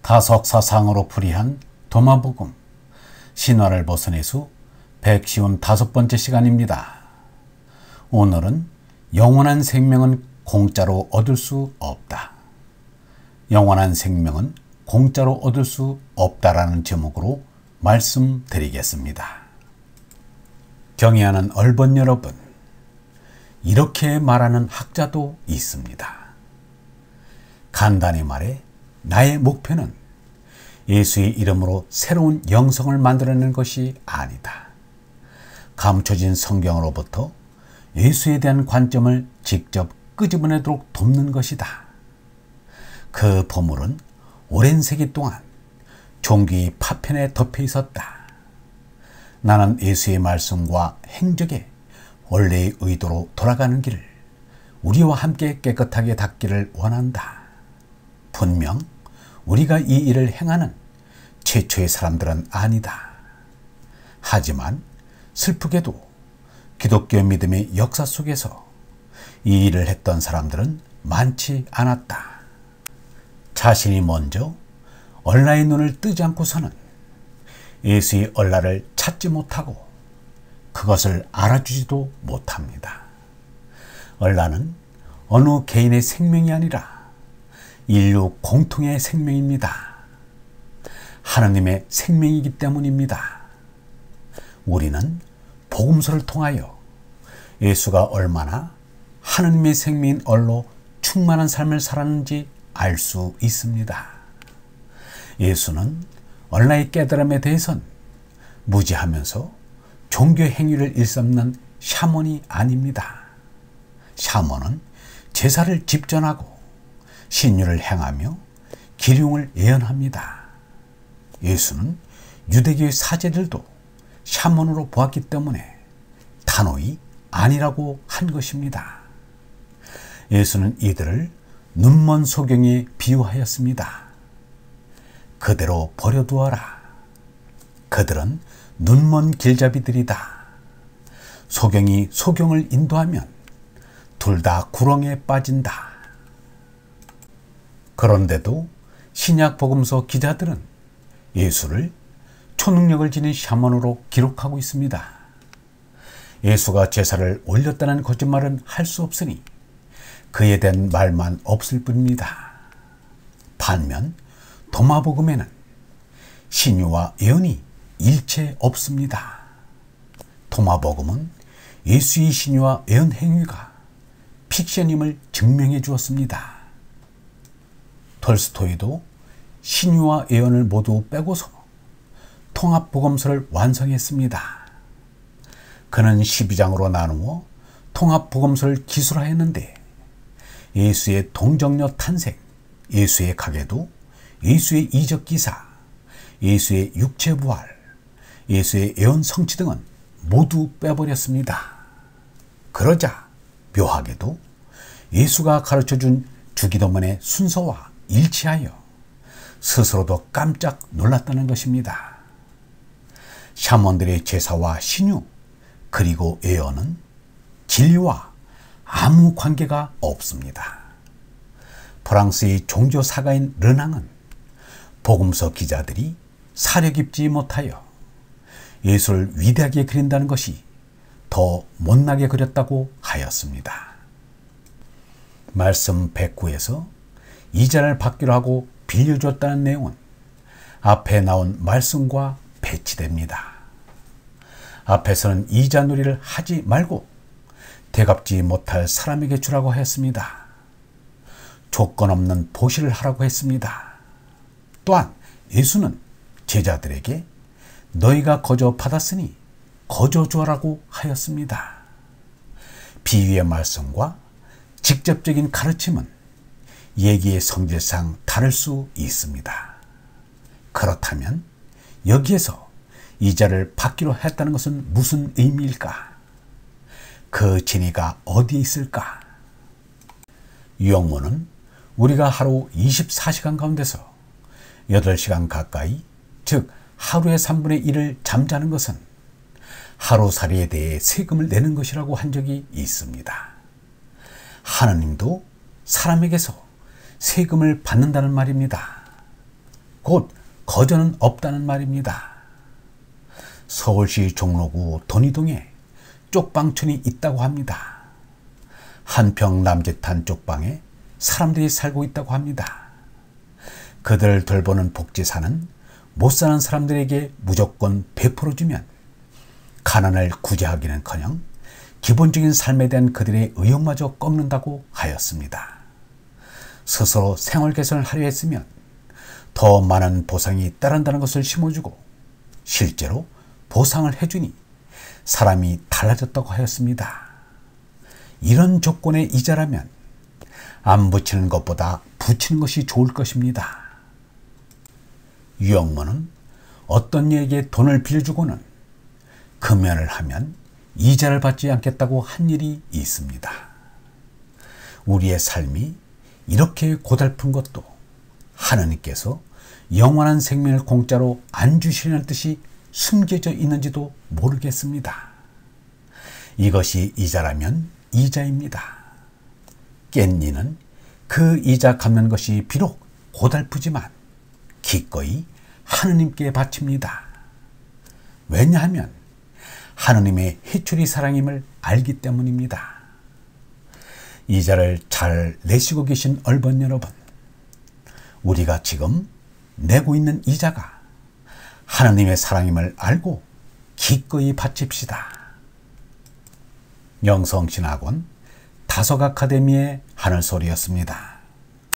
다석사상으로 풀이한 도마복음 신화를 벗어내수 155번째 시간입니다. 오늘은 영원한 생명은 공짜로 얻을 수 없다. 영원한 생명은 공짜로 얻을 수 없다라는 제목으로 말씀드리겠습니다. 경애하는 얼번 여러분, 이렇게 말하는 학자도 있습니다. 간단히 말해 나의 목표는 예수의 이름으로 새로운 영성을 만들어내는 것이 아니다. 감춰진 성경으로부터 예수에 대한 관점을 직접 끄집어내도록 돕는 것이다. 그 보물은 오랜 세기 동안 종교의 파편에 덮여 있었다. 나는 예수의 말씀과 행적에 원래의 의도로 돌아가는 길을 우리와 함께 깨끗하게 닦기를 원한다. 분명 우리가 이 일을 행하는 최초의 사람들은 아니다. 하지만 슬프게도 기독교 믿음의 역사 속에서 이 일을 했던 사람들은 많지 않았다. 자신이 먼저 얼라의 눈을 뜨지 않고서는 예수의 얼라를 찾지 못하고 그것을 알아주지도 못합니다. 얼라는 어느 개인의 생명이 아니라 인류 공통의 생명입니다. 하나님의 생명이기 때문입니다. 우리는 복음서를 통하여 예수가 얼마나 하나님의 생명인 얼로 충만한 삶을 살았는지 알 수 있습니다. 예수는 얼라의 깨달음에 대해선 무지하면서 종교 행위를 일삼는 샤먼이 아닙니다. 샤먼은 제사를 집전하고 신유를 행하며 기륭을 예언합니다. 예수는 유대교의 사제들도 샤먼으로 보았기 때문에 단호히 아니라고 한 것입니다. 예수는 이들을 눈먼 소경에 비유하였습니다. 그대로 버려두어라. 그들은 눈먼 길잡이들이다. 소경이 소경을 인도하면 둘 다 구렁에 빠진다. 그런데도 신약 복음서 기자들은 예수를 초능력을 지닌 샤먼으로 기록하고 있습니다. 예수가 제사를 올렸다는 거짓말은 할 수 없으니 그에 대한 말만 없을 뿐입니다. 반면 도마복음에는 신유와 예언이 일체 없습니다. 도마복음은 예수의 신유와 예언 행위가 픽션임을 증명해 주었습니다. 톨스토이도 신유와 예언을 모두 빼고서 통합복음서를 완성했습니다. 그는 12장으로 나누어 통합복음서를 기술하였는데 예수의 동정녀 탄생, 예수의 가계도, 예수의 이적기사, 예수의 육체부활, 예수의 예언 성취 등은 모두 빼버렸습니다. 그러자 묘하게도 예수가 가르쳐준 주기도문의 순서와 일치하여 스스로도 깜짝 놀랐다는 것입니다. 샤먼들의 제사와 신유 그리고 예언은 진리와 아무 관계가 없습니다. 프랑스의 종교사가인 르낭은 복음서 기자들이 사려 깊지 못하여 예수를 위대하게 그린다는 것이 더 못나게 그렸다고 하였습니다. 말씀 109에서 이자를 받기로 하고 빌려줬다는 내용은 앞에 나온 말씀과 배치됩니다. 앞에서는 이자 놀이를 하지 말고 대갚지 못할 사람에게 주라고 했습니다. 조건 없는 보시를 하라고 했습니다. 또한 예수는 제자들에게 너희가 거저 받았으니 거저 주라고 하였습니다. 비유의 말씀과 직접적인 가르침은 얘기의 성질상 다를 수 있습니다. 그렇다면 여기에서 이자를 받기로 했다는 것은 무슨 의미일까? 그 진위가 어디에 있을까? 유영모는 우리가 하루 24시간 가운데서 8시간 가까이, 즉 하루의 3분의 1을 잠자는 것은 하루살이에 대해 세금을 내는 것이라고 한 적이 있습니다. 하나님도 사람에게서 세금을 받는다는 말입니다. 곧 거저는 없다는 말입니다. 서울시 종로구 돈이동에 쪽방촌이 있다고 합니다. 한평 남짓한 쪽방에 사람들이 살고 있다고 합니다. 그들을 돌보는 복지사는 못 사는 사람들에게 무조건 베풀어주면 가난을 구제하기는커녕 기본적인 삶에 대한 그들의 의욕마저 꺾는다고 하였습니다. 스스로 생활 개선을 하려 했으면 더 많은 보상이 따른다는 것을 심어주고 실제로 보상을 해주니 사람이 달라졌다고 하였습니다. 이런 조건의 이자라면 안 붙이는 것보다 붙이는 것이 좋을 것입니다. 유영모는 어떤 이에게 돈을 빌려주고는 금연을 하면 이자를 받지 않겠다고 한 일이 있습니다. 우리의 삶이 이렇게 고달픈 것도 하느님께서 영원한 생명을 공짜로 안 주시려는 뜻이 숨겨져 있는지도 모르겠습니다. 이것이 이자라면 이자입니다. 깻잎은 그 이자 갚는 것이 비록 고달프지만 기꺼이 하느님께 바칩니다. 왜냐하면 하느님의 해초리 사랑임을 알기 때문입니다. 이자를 잘 내시고 계신 얼번 여러분, 우리가 지금 내고 있는 이자가 하느님의 사랑임을 알고 기꺼이 바칩시다. 영성신학원 다석 아카데미의 하늘소리였습니다.